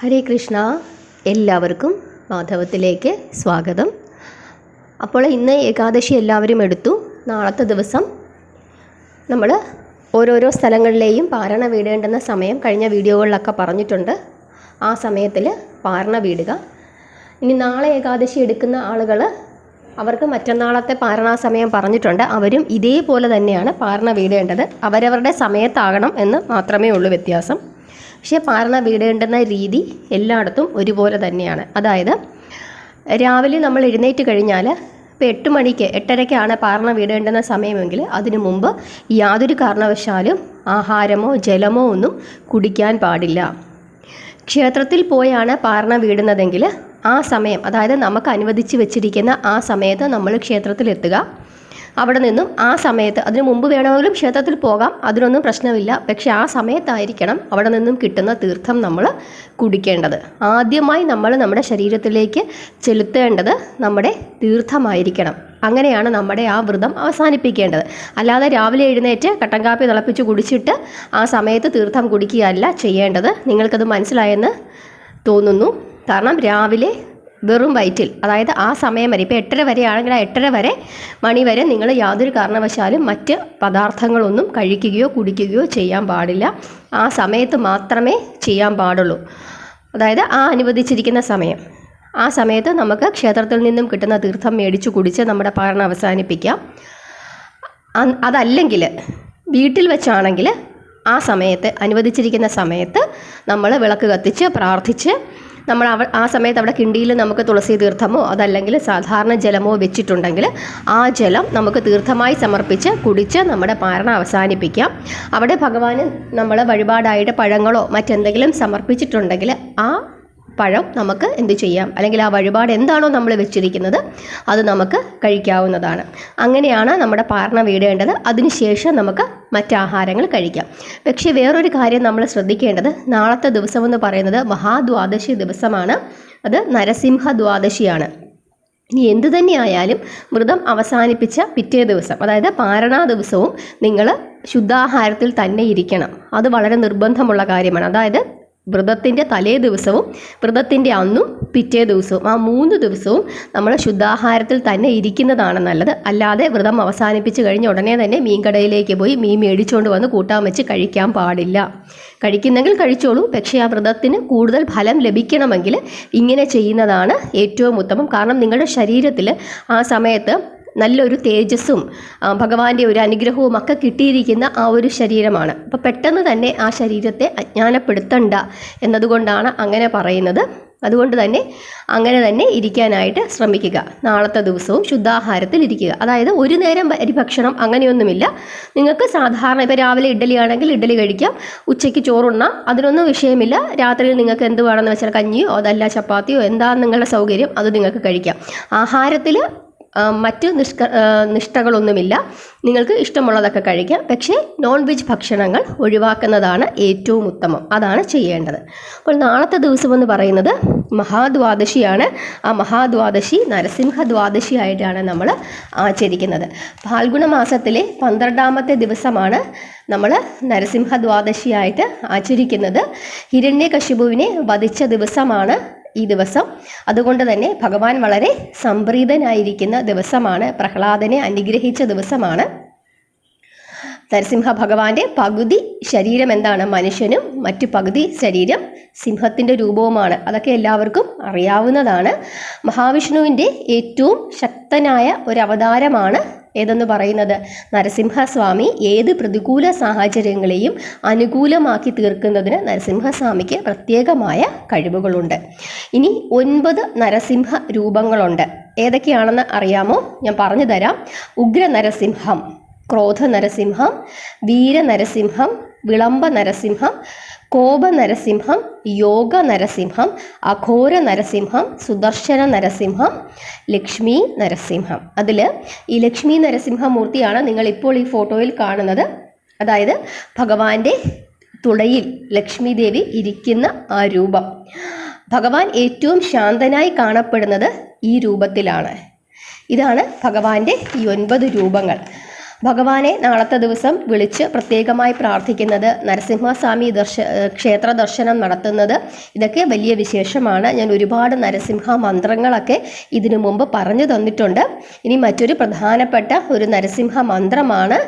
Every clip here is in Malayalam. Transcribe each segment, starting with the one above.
ഹരേ കൃഷ്ണ. എല്ലാവർക്കും മാധവത്തിലേക്ക് സ്വാഗതം. അപ്പോൾ ഇന്ന് ഏകാദശി എല്ലാവരും എടുത്തു. നാളത്തെ ദിവസം നമ്മൾ ഓരോരോ സ്ഥലങ്ങളിലെയും പാരണ വീടേണ്ടുന്ന സമയം കഴിഞ്ഞ വീഡിയോകളിലൊക്കെ പറഞ്ഞിട്ടുണ്ട്. ആ സമയത്തിൽ പാരണ വീടുക. ഇനി നാളെ ഏകാദശി എടുക്കുന്ന ആളുകൾ അവർക്ക് മറ്റന്നാളത്തെ പാരണാ സമയം പറഞ്ഞിട്ടുണ്ട്. അവരും ഇതേപോലെ തന്നെയാണ് പാരണ വീടേണ്ടത്. അവരവരുടെ സമയത്താകണം എന്ന് മാത്രമേ ഉള്ളൂ വ്യത്യാസം. പക്ഷേ പാരണ വീടേണ്ടുന്ന രീതി എല്ലായിടത്തും ഒരുപോലെ തന്നെയാണ്. അതായത് രാവിലെ നമ്മൾ എഴുന്നേറ്റ് കഴിഞ്ഞാൽ ഇപ്പോൾ 8 മണിക്ക് 8:30ക്കാണ് പാരണ വീടേണ്ടുന്ന സമയമെങ്കിൽ അതിനു മുമ്പ് യാതൊരു കാരണവശാലും ആഹാരമോ ജലമോ ഒന്നും കുടിക്കാൻ പാടില്ല. ക്ഷേത്രത്തിൽ പോയാണ് പാരണ വീടുന്നതെങ്കിൽ ആ സമയം, അതായത് നമുക്ക് അനുവദിച്ച് വെച്ചിരിക്കുന്ന ആ സമയത്ത് നമ്മൾ ക്ഷേത്രത്തിലെത്തുക. അവിടെ നിന്നും ആ സമയത്ത്, അതിനു മുമ്പ് വേണമെങ്കിലും ക്ഷേത്രത്തിൽ പോകാം, അതിനൊന്നും പ്രശ്നമില്ല. പക്ഷേ ആ സമയത്തായിരിക്കണം അവിടെ നിന്നും കിട്ടുന്ന തീർത്ഥം നമ്മൾ കുടിക്കേണ്ടത്. ആദ്യമായി നമ്മൾ നമ്മുടെ ശരീരത്തിലേക്ക് ചെലുത്തേണ്ടത് നമ്മുടെ തീർത്ഥമായിരിക്കണം. അങ്ങനെയാണ് നമ്മുടെ ആ വ്രതം അവസാനിപ്പിക്കേണ്ടത്. അല്ലാതെ രാവിലെ എഴുന്നേറ്റ് കട്ടൻ കാപ്പി തിളപ്പിച്ച് കുടിച്ചിട്ട് ആ സമയത്ത് തീർത്ഥം കുടിക്കുകയല്ല ചെയ്യേണ്ടത്. നിങ്ങൾക്കത് മനസ്സിലായെന്ന് തോന്നുന്നു. കാരണം രാവിലെ വെറും വയറ്റിൽ, അതായത് ആ സമയം വരെ, ഇപ്പോൾ 8:30 വരെ ആണെങ്കിൽ ആ 8:30 മണി വരെ നിങ്ങൾ യാതൊരു കാരണവശാലും മറ്റ് പദാർത്ഥങ്ങളൊന്നും കഴിക്കുകയോ കുടിക്കുകയോ ചെയ്യാൻ പാടില്ല. ആ സമയത്ത് മാത്രമേ ചെയ്യാൻ പാടുള്ളൂ. അതായത് ആ അനുവദിച്ചിരിക്കുന്ന സമയം, ആ സമയത്ത് നമുക്ക് ക്ഷേത്രത്തിൽ നിന്നും കിട്ടുന്ന തീർത്ഥം മേടിച്ച് കുടിച്ച് നമ്മുടെ പാരണ അവസാനിപ്പിക്കാം. അതല്ലെങ്കിൽ വീട്ടിൽ വെച്ചാണെങ്കിൽ ആ സമയത്ത്, അനുവദിച്ചിരിക്കുന്ന സമയത്ത് നമ്മൾ വിളക്ക് കത്തിച്ച് പ്രാർത്ഥിച്ച് നമ്മൾ ആ സമയത്ത് അവിടെ കിണ്ടിയിൽ നമുക്ക് തുളസി തീർത്ഥമോ അതല്ലെങ്കിൽ സാധാരണ ജലമോ വെച്ചിട്ടുണ്ടെങ്കിൽ ആ ജലം നമുക്ക് തീർത്ഥമായി സമർപ്പിച്ച് കുടിച്ച് നമ്മുടെ പാരണ അവസാനിപ്പിക്കാം. അവിടെ ഭഗവാന് നമ്മൾ വഴിപാടായിട്ട് പഴങ്ങളോ മറ്റെന്തെങ്കിലും സമർപ്പിച്ചിട്ടുണ്ടെങ്കിൽ ആ പഴം നമുക്ക് എന്ത് ചെയ്യാം, അല്ലെങ്കിൽ ആ വഴിപാട് എന്താണോ നമ്മൾ വെച്ചിരിക്കുന്നത് അത് നമുക്ക് കഴിക്കാവുന്നതാണ്. അങ്ങനെയാണ് നമ്മുടെ പാരണ വീടേണ്ടത്. അതിനുശേഷം നമുക്ക് മറ്റാഹാരങ്ങൾ കഴിക്കാം. പക്ഷേ വേറൊരു കാര്യം നമ്മൾ ശ്രദ്ധിക്കേണ്ടത്, നാളത്തെ ദിവസമെന്ന് പറയുന്നത് മഹാദ്വാദശി ദിവസമാണ്. അത് നരസിംഹ ദ്വാദശിയാണ്. ഇനി എന്തു തന്നെയായാലും വ്രതം അവസാനിപ്പിച്ച പിറ്റേ ദിവസം, അതായത് പാരണാ ദിവസവും നിങ്ങൾ ശുദ്ധാഹാരത്തിൽ തന്നെ ഇരിക്കണം. അത് വളരെ നിർബന്ധമുള്ള കാര്യമാണ്. അതായത് വ്രതത്തിൻ്റെ തലേ ദിവസവും വ്രതത്തിൻ്റെ അന്നും പിറ്റേ ദിവസവും, ആ 3 ദിവസവും നമ്മൾ ശുദ്ധാഹാരത്തിൽ തന്നെ ഇരിക്കുന്നതാണ് നല്ലത്. അല്ലാതെ വ്രതം അവസാനിപ്പിച്ച് കഴിഞ്ഞ ഉടനെ തന്നെ മീൻകടയിലേക്ക് പോയി മീൻ മേടിച്ചുകൊണ്ട് വന്ന് കൂട്ടാൻ വെച്ച് കഴിക്കാൻ പാടില്ല. കഴിക്കുന്നെങ്കിൽ കഴിച്ചോളൂ. പക്ഷേ ആ വ്രതത്തിന് കൂടുതൽ ഫലം ലഭിക്കണമെങ്കിൽ ഇങ്ങനെ ചെയ്യുന്നതാണ് ഏറ്റവും ഉത്തമം. കാരണം നിങ്ങളുടെ ശരീരത്തിൽ ആ സമയത്ത് നല്ലൊരു തേജസ്സും ഭഗവാന്റെ ഒരു അനുഗ്രഹവും ഒക്കെ കിട്ടിയിരിക്കുന്ന ആ ഒരു ശരീരമാണ്. അപ്പോൾ പെട്ടെന്ന് തന്നെ ആ ശരീരത്തെ അജ്ഞാനപ്പെടുത്തണ്ട എന്നതുകൊണ്ടാണ് അങ്ങനെ പറയുന്നത്. അതുകൊണ്ട് തന്നെ അങ്ങനെ തന്നെ ഇരിക്കാനായിട്ട് ശ്രമിക്കുക. നാളത്തെ ദിവസവും ശുദ്ധാഹാരത്തിൽ ഇരിക്കുക. അതായത് ഒരു നേരം അരിഭക്ഷണം അങ്ങനെയൊന്നുമില്ല. നിങ്ങൾക്ക് സാധാരണ ഇപ്പോൾ രാവിലെ ഇഡ്ഡലി ആണെങ്കിൽ ഇഡ്ഡലി കഴിക്കാം, ഉച്ചയ്ക്ക് ചോറുണ്ണാം, അതിനൊന്നും വിഷയമില്ല. രാത്രിയിൽ നിങ്ങൾക്ക് എന്ത് വേണമെന്ന് വെച്ചാൽ കഞ്ഞിയോ അതല്ല ചപ്പാത്തിയോ എന്താണ് നിങ്ങളുടെ സൗകര്യം അത് നിങ്ങൾക്ക് കഴിക്കാം. ആഹാരത്തിൽ മറ്റ് നിഷ്ഠകളൊന്നുമില്ല. നിങ്ങൾക്ക് ഇഷ്ടമുള്ളതൊക്കെ കഴിക്കാം. പക്ഷേ നോൺ വെജ് ഭക്ഷണങ്ങൾ ഒഴിവാക്കുന്നതാണ് ഏറ്റവും ഉത്തമം. അതാണ് ചെയ്യേണ്ടത്. അപ്പോൾ നാളത്തെ ദിവസമെന്ന് പറയുന്നത് മഹാദ്വാദശിയാണ്. ആ മഹാദ്വാദശി നരസിംഹ ദ്വാദശി ആയിട്ടാണ് നമ്മൾ ആചരിക്കുന്നത്. ഫാൽഗുണ മാസത്തിലെ 12ാമത്തെ ദിവസമാണ് നമ്മൾ നരസിംഹ ദ്വാദശിയായിട്ട് ആചരിക്കുന്നത്. ഹിരണ്യകശിപുവിനെ വധിച്ച ദിവസമാണ് ഈ ദിവസം. അതുകൊണ്ട് തന്നെ ഭഗവാൻ വളരെ സംപ്രീതനായിരിക്കുന്ന ദിവസമാണ്. പ്രഹ്ലാദനെ അനുഗ്രഹിച്ച ദിവസമാണ്. നരസിംഹ ഭഗവാന്റെ പകുതി ശരീരം എന്താണ്? മനുഷ്യനും മറ്റു പകുതി ശരീരം സിംഹത്തിൻ്റെ രൂപവുമാണ്. അതൊക്കെ എല്ലാവർക്കും അറിയാവുന്നതാണ്. മഹാവിഷ്ണുവിൻ്റെ ഏറ്റവും ശക്തനായ ഒരു അവതാരമാണ് ഏതെന്ന് പറയുന്നത് നരസിംഹസ്വാമി. ഏത് പ്രതികൂല സാഹചര്യങ്ങളെയും അനുകൂലമാക്കി തീർക്കുന്നതിന് നരസിംഹസ്വാമിക്ക് പ്രത്യേകമായ കഴിവുകളുണ്ട്. ഇനി 9 നരസിംഹ രൂപങ്ങളുണ്ട്. ഏതൊക്കെയാണെന്ന് അറിയാമോ? ഞാൻ പറഞ്ഞു തരാം. ഉഗ്ര നരസിംഹം, ക്രോധ നരസിംഹം, വീര നരസിംഹം, വിളംബ നരസിംഹം, കോപ നരസിംഹം, യോഗ നരസിംഹം, അഘോര നരസിംഹം, സുദർശന നരസിംഹം, ലക്ഷ്മി നരസിംഹം. അതിൽ ഈ ലക്ഷ്മി നരസിംഹമൂർത്തിയാണ് നിങ്ങളിപ്പോൾ ഈ ഫോട്ടോയിൽ കാണുന്നത്. അതായത് ഭഗവാന്റെ തുടയിൽ ലക്ഷ്മി ദേവി ഇരിക്കുന്ന ആ രൂപം. ഭഗവാൻ ഏറ്റവും ശാന്തനായി കാണപ്പെടുന്നത് ഈ രൂപത്തിലാണ്. ഇതാണ് ഭഗവാന്റെ ഈ 9 രൂപങ്ങൾ. ഭഗവാനെ നാളത്തെ ദിവസം വിളിച്ച് പ്രത്യേകമായി പ്രാർത്ഥിക്കുന്നത്, നരസിംഹസ്വാമി ക്ഷേത്ര ദർശനം നടത്തുന്നത്, ഇതൊക്കെ വലിയ വിശേഷമാണ്. ഞാൻ ഒരുപാട് നരസിംഹ മന്ത്രങ്ങളൊക്കെ ഇതിനു മുമ്പ് പറഞ്ഞു തന്നിട്ടുണ്ട്. ഇനി മറ്റൊരു പ്രധാനപ്പെട്ട ഒരു നരസിംഹ മന്ത്രമാണ്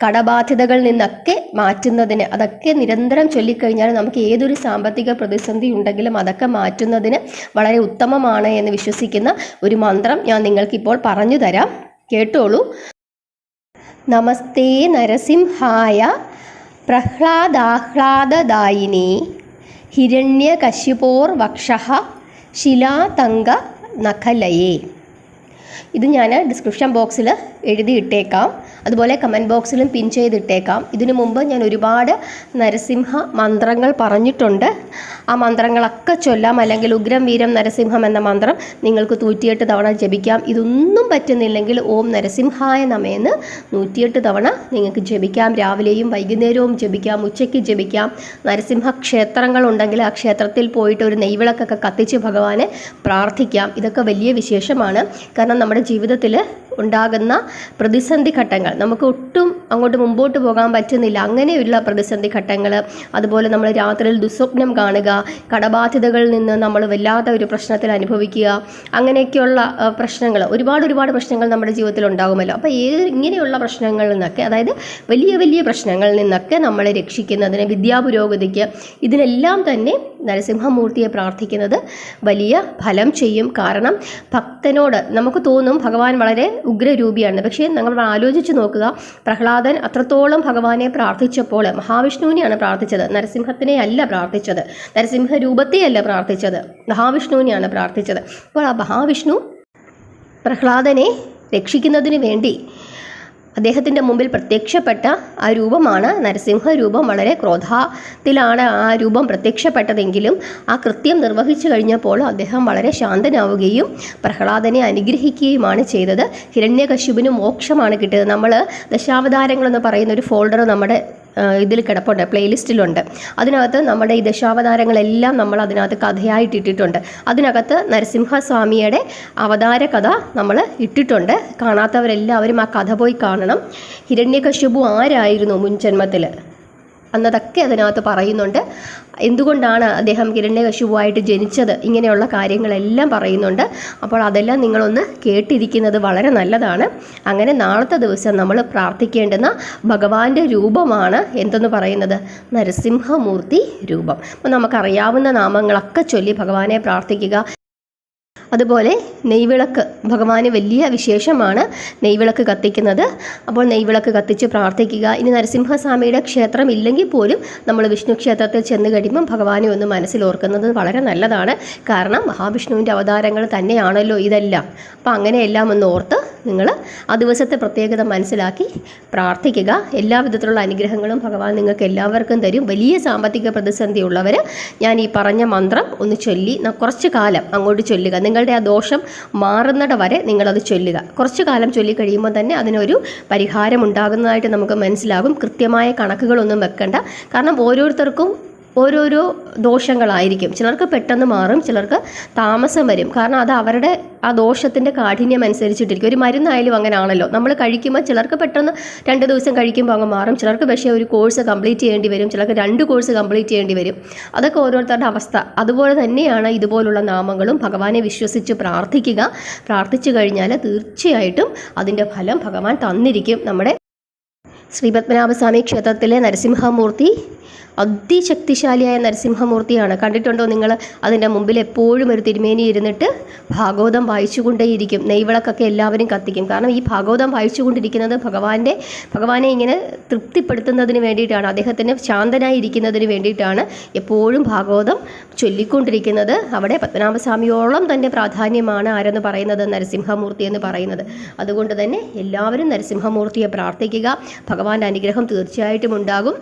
കടബാധ്യതകളിൽ നിന്നൊക്കെ മാറ്റുന്നതിന്. അതൊക്കെ നിരന്തരം ചൊല്ലിക്കഴിഞ്ഞാൽ നമുക്ക് ഏതൊരു സാമ്പത്തിക പ്രതിസന്ധി ഉണ്ടെങ്കിലും അതൊക്കെ മാറ്റുന്നതിന് വളരെ ഉത്തമമാണ് എന്ന് വിശ്വസിക്കുന്ന ഒരു മന്ത്രം ഞാൻ നിങ്ങൾക്കിപ്പോൾ പറഞ്ഞു തരാം. കേട്ടോളൂ. നമസ്തേ നരസിംഹായ പ്രഹ്ലാദാഹ്ലാദദായിനി ഹിരണ്യകശിപോർവക്ഷഃ ശിലാതങ്ക നഖലയേ. ഇത് ഞാൻ ഡിസ്ക്രിപ്ഷൻ ബോക്സിൽ എഴുതിയിട്ടേക്കാം, അതുപോലെ കമൻറ്റ് ബോക്സിലും പിൻ ചെയ്തിട്ടേക്കാം. ഇതിനു മുമ്പ് ഞാൻ ഒരുപാട് നരസിംഹ മന്ത്രങ്ങൾ പറഞ്ഞിട്ടുണ്ട്. ആ മന്ത്രങ്ങളൊക്കെ ചൊല്ലാം. അല്ലെങ്കിൽ ഉഗ്രം വീരം നരസിംഹം എന്ന മന്ത്രം നിങ്ങൾക്ക് 108 തവണ ജപിക്കാം. ഇതൊന്നും പറ്റുന്നില്ലെങ്കിൽ ഓം നരസിംഹായ നമേന്ന് 108 തവണ നിങ്ങൾക്ക് ജപിക്കാം. രാവിലെയും വൈകുന്നേരവും ജപിക്കാം, ഉച്ചയ്ക്ക് ജപിക്കാം. നരസിംഹ ക്ഷേത്രങ്ങളുണ്ടെങ്കിൽ ആ ക്ഷേത്രത്തിൽ പോയിട്ട് ഒരു നെയ്വിളക്കൊക്കെ കത്തിച്ച് ഭഗവാനെ പ്രാർത്ഥിക്കാം. ഇതൊക്കെ വലിയ വിശേഷമാണ്. കാരണം നമ്മുടെ ജീവിതത്തിൽ ഉണ്ടാകുന്ന പ്രതിസന്ധി ഘട്ടങ്ങൾ, നമുക്ക് ഒട്ടും അങ്ങോട്ട് മുമ്പോട്ട് പോകാൻ പറ്റുന്നില്ല, അങ്ങനെയുള്ള പ്രതിസന്ധി ഘട്ടങ്ങൾ, അതുപോലെ നമ്മൾ രാത്രിയിൽ ദുസ്വപ്നം കാണുക, കടബാധ്യതകളിൽ നിന്ന് നമ്മൾ വല്ലാത്ത ഒരു പ്രശ്നത്തിൽ അനുഭവിക്കുക, അങ്ങനെയൊക്കെയുള്ള പ്രശ്നങ്ങൾ, ഒരുപാട് പ്രശ്നങ്ങൾ നമ്മുടെ ജീവിതത്തിൽ ഉണ്ടാകുമല്ലോ. അപ്പോൾ ഇങ്ങനെയുള്ള പ്രശ്നങ്ങളിൽ നിന്നൊക്കെ, അതായത് വലിയ വലിയ പ്രശ്നങ്ങളിൽ നിന്നൊക്കെ നമ്മളെ രക്ഷിക്കുന്നതിന്, വിദ്യാപുരോഗതിക്ക്, ഇതിനെല്ലാം തന്നെ നരസിംഹമൂർത്തിയെ പ്രാർത്ഥിക്കുന്നത് വലിയ ഫലം ചെയ്യും. കാരണം ഭക്തനോട് നമുക്ക് തോന്നും ഭഗവാൻ വളരെ ഉഗ്രരൂപിയാണ്. പക്ഷേ നമ്മൾ ആലോചിച്ച് നോക്കുക, പ്രഹ്ലാദൻ അത്രത്തോളം ഭഗവാനെ പ്രാർത്ഥിച്ചപ്പോൾ മഹാവിഷ്ണുവിനെയാണ് പ്രാർത്ഥിച്ചത്, നരസിംഹത്തിനെ അല്ല പ്രാർത്ഥിച്ചത്, നരസിംഹ രൂപത്തെയല്ല പ്രാർത്ഥിച്ചത്, മഹാവിഷ്ണുവിനെയാണ് പ്രാർത്ഥിച്ചത്. അപ്പോൾ ആ മഹാവിഷ്ണു പ്രഹ്ലാദനെ രക്ഷിക്കുന്നതിന് വേണ്ടി അദ്ദേഹത്തിൻ്റെ മുമ്പിൽ പ്രത്യക്ഷപ്പെട്ട ആ രൂപമാണ് നരസിംഹ രൂപം. വളരെ ക്രോധത്തിലാണ് ആ രൂപം പ്രത്യക്ഷപ്പെട്ടതെങ്കിലും ആ കൃത്യം നിർവഹിച്ചു കഴിഞ്ഞപ്പോൾ അദ്ദേഹം വളരെ ശാന്തനാവുകയും പ്രഹ്ലാദനെ അനുഗ്രഹിക്കുകയുമാണ് ചെയ്തത്. ഹിരണ്യകശിപുവിന് മോക്ഷമാണ് കിട്ടിയത്. നമ്മൾ ദശാവതാരങ്ങളെന്ന് പറയുന്ന ഒരു ഫോൾഡർ നമ്മുടെ ഇതിൽ കിടപ്പുണ്ട്, പ്ലേലിസ്റ്റിലുണ്ട്. അതിനകത്ത് നമ്മുടെ ഈ ദശാവതാരങ്ങളെല്ലാം നമ്മൾ അതിനകത്ത് കഥയായിട്ട് ഇട്ടിട്ടുണ്ട്. അതിനകത്ത് നരസിംഹസ്വാമിയുടെ അവതാര കഥ നമ്മൾ ഇട്ടിട്ടുണ്ട്. കാണാത്തവരെല്ലാവരും ആ കഥ പോയി കാണണം. ഹിരണ്യകശിപു ആരായിരുന്നു മുൻജന്മത്തിൽ എന്നതൊക്കെ അതിനകത്ത് പറയുന്നുണ്ട്. എന്തുകൊണ്ടാണ് അദ്ദേഹം ഹിരണ്യകശിപുവായിട്ട് ജനിച്ചത്, ഇങ്ങനെയുള്ള കാര്യങ്ങളെല്ലാം പറയുന്നുണ്ട്. അപ്പോൾ അതെല്ലാം നിങ്ങളൊന്ന് കേട്ടിരിക്കുന്നത് വളരെ നല്ലതാണ്. അങ്ങനെ നാളത്തെ ദിവസം നമ്മൾ പ്രാർത്ഥിക്കേണ്ടുന്ന ഭഗവാന്റെ രൂപമാണ് എന്തെന്ന് പറയുന്നത്, നരസിംഹമൂർത്തി രൂപം. അപ്പോൾ നമുക്കറിയാവുന്ന നാമങ്ങളൊക്കെ ചൊല്ലി ഭഗവാനെ പ്രാർത്ഥിക്കുക. അതുപോലെ നെയ്വിളക്ക് ഭഗവാന് വലിയ വിശേഷമാണ്, നെയ്വിളക്ക് കത്തിക്കുന്നത്. അപ്പോൾ നെയ്വിളക്ക് കത്തിച്ച് പ്രാർത്ഥിക്കുക. ഇനി നരസിംഹസ്വാമിയുടെ ക്ഷേത്രം ഇല്ലെങ്കിൽ പോലും നമ്മൾ വിഷ്ണു ക്ഷേത്രത്തിൽ ചെന്ന് കഴിയുമ്പം ഭഗവാനെ ഒന്ന് മനസ്സിലോർക്കുന്നത് വളരെ നല്ലതാണ്. കാരണം മഹാവിഷ്ണുവിൻ്റെ അവതാരങ്ങൾ തന്നെയാണല്ലോ ഇതെല്ലാം. അപ്പോൾ അങ്ങനെയെല്ലാം ഒന്ന് ഓർത്ത് നിങ്ങൾ ആ ദിവസത്തെ പ്രത്യേകത മനസ്സിലാക്കി പ്രാർത്ഥിക്കുക. എല്ലാവിധത്തിലുള്ള അനുഗ്രഹങ്ങളും ഭഗവാൻ നിങ്ങൾക്ക് എല്ലാവർക്കും തരും. വലിയ സാമ്പത്തിക പ്രതിസന്ധി ഉള്ളവർ ഞാൻ ഈ പറഞ്ഞ മന്ത്രം ഒന്ന് ചൊല്ലി കുറച്ച് കാലം അങ്ങോട്ട് ചൊല്ലുക. നിങ്ങളുടെ ആ ദോഷം മാറുന്നിട വരെ നിങ്ങളത് ചൊല്ലുക. കുറച്ച് കാലം ചൊല്ലിക്കഴിയുമ്പോൾ തന്നെ അതിനൊരു പരിഹാരം ഉണ്ടാകുന്നതായിട്ട് നമുക്ക് മനസ്സിലാകും. കൃത്യമായ കണക്കുകളൊന്നും വെക്കണ്ട. കാരണം ഓരോരുത്തർക്കും ഓരോരോ ദോഷങ്ങളായിരിക്കും. ചിലർക്ക് പെട്ടെന്ന് മാറും, ചിലർക്ക് താമസം വരും. കാരണം അത് അവരുടെ ആ ദോഷത്തിൻ്റെ കാഠിന്യം അനുസരിച്ചിട്ടിരിക്കും. ഒരു മരുന്നായാലും അങ്ങനെയാണല്ലോ, നമ്മൾ കഴിക്കുമ്പോൾ ചിലർക്ക് പെട്ടെന്ന് 2 ദിവസം കഴിക്കുമ്പോൾ അങ്ങ് മാറും, ചിലർക്ക് പക്ഷേ ഒരു കോഴ്സ് കംപ്ലീറ്റ് ചെയ്യേണ്ടി വരും, ചിലർക്ക് 2 കോഴ്സ് കംപ്ലീറ്റ് ചെയ്യേണ്ടി വരും. അതൊക്കെ ഓരോരുത്തരുടെ അവസ്ഥ. അതുപോലെ തന്നെയാണ് ഇതുപോലുള്ള നാമങ്ങളും. ഭഗവാനെ വിശ്വസിച്ച് പ്രാർത്ഥിക്കുക. പ്രാർത്ഥിച്ചു കഴിഞ്ഞാൽ തീർച്ചയായിട്ടും അതിൻ്റെ ഫലം ഭഗവാൻ തന്നിരിക്കും. നമ്മുടെ ശ്രീപത്മനാഭസ്വാമി ക്ഷേത്രത്തിലെ നരസിംഹമൂർത്തി അതിശക്തിശാലിയായ നരസിംഹമൂർത്തിയാണ്. കണ്ടിട്ടുണ്ടോ നിങ്ങൾ? അതിൻ്റെ മുമ്പിൽ എപ്പോഴും ഒരു തിരുമേനി ഇരുന്നിട്ട് ഭാഗവതം വായിച്ചുകൊണ്ടേയിരിക്കും. നെയ്വിളക്കൊക്കെ എല്ലാവരും കത്തിക്കും. കാരണം ഈ ഭാഗവതം വായിച്ചുകൊണ്ടിരിക്കുന്നത് ഭഗവാനെ ഇങ്ങനെ തൃപ്തിപ്പെടുത്തുന്നതിന് വേണ്ടിയിട്ടാണ്, അദ്ദേഹത്തിന് ശാന്തനായിരിക്കുന്നതിന് വേണ്ടിയിട്ടാണ് എപ്പോഴും ഭാഗവതം ചൊല്ലിക്കൊണ്ടിരിക്കുന്നത്. അവിടെ പത്മനാഭസ്വാമിയോളം തന്നെ പ്രാധാന്യമാണ് ആരെന്ന് പറയുന്നത്, നരസിംഹമൂർത്തി എന്ന് പറയുന്നത്. അതുകൊണ്ട് തന്നെ എല്ലാവരും നരസിംഹമൂർത്തിയെ പ്രാർത്ഥിക്കുക. ഭഗവാന്റെ അനുഗ്രഹം തീർച്ചയായിട്ടും ഉണ്ടാകും.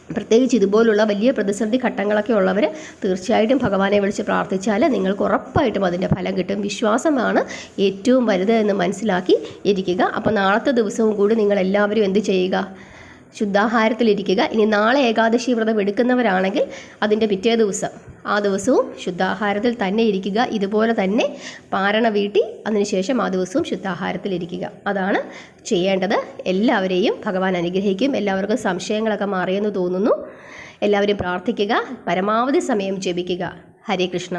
പ്രത്യേകിച്ച് ഇതുപോലുള്ള വലിയ പ്രതിസന്ധി ഘട്ടങ്ങളൊക്കെ ഉള്ളവർ തീർച്ചയായിട്ടും ഭഗവാനെ വിളിച്ച് പ്രാർത്ഥിച്ചാൽ നിങ്ങൾക്ക് ഉറപ്പായിട്ടും അതിൻ്റെ ഫലം കിട്ടും. വിശ്വാസമാണ് ഏറ്റവും വലുത് എന്ന് മനസ്സിലാക്കി ഇരിക്കുക. അപ്പോൾ നാളത്തെ ദിവസവും കൂടി നിങ്ങളെല്ലാവരും എന്ത് ചെയ്യുക, ശുദ്ധാഹാരത്തിലിരിക്കുക. ഇനി നാളെ ഏകാദശി വ്രതം എടുക്കുന്നവരാണെങ്കിൽ അതിൻ്റെ പിറ്റേ ദിവസം ആ ദിവസവും ശുദ്ധാഹാരത്തിൽ തന്നെ ഇരിക്കുക. ഇതുപോലെ തന്നെ പാരണ വീട്ടി അതിനുശേഷം ആ ദിവസവും ശുദ്ധാഹാരത്തിലിരിക്കുക. അതാണ് ചെയ്യേണ്ടത്. എല്ലാവരെയും ഭഗവാൻ അനുഗ്രഹിക്കും. എല്ലാവർക്കും സംശയങ്ങളൊക്കെ മാറിയെന്ന് തോന്നുന്നു. എല്ലാവരും പ്രാർത്ഥിക്കുക, പരമാവധി സമയം ജപിക്കുക. ഹരേ കൃഷ്ണ.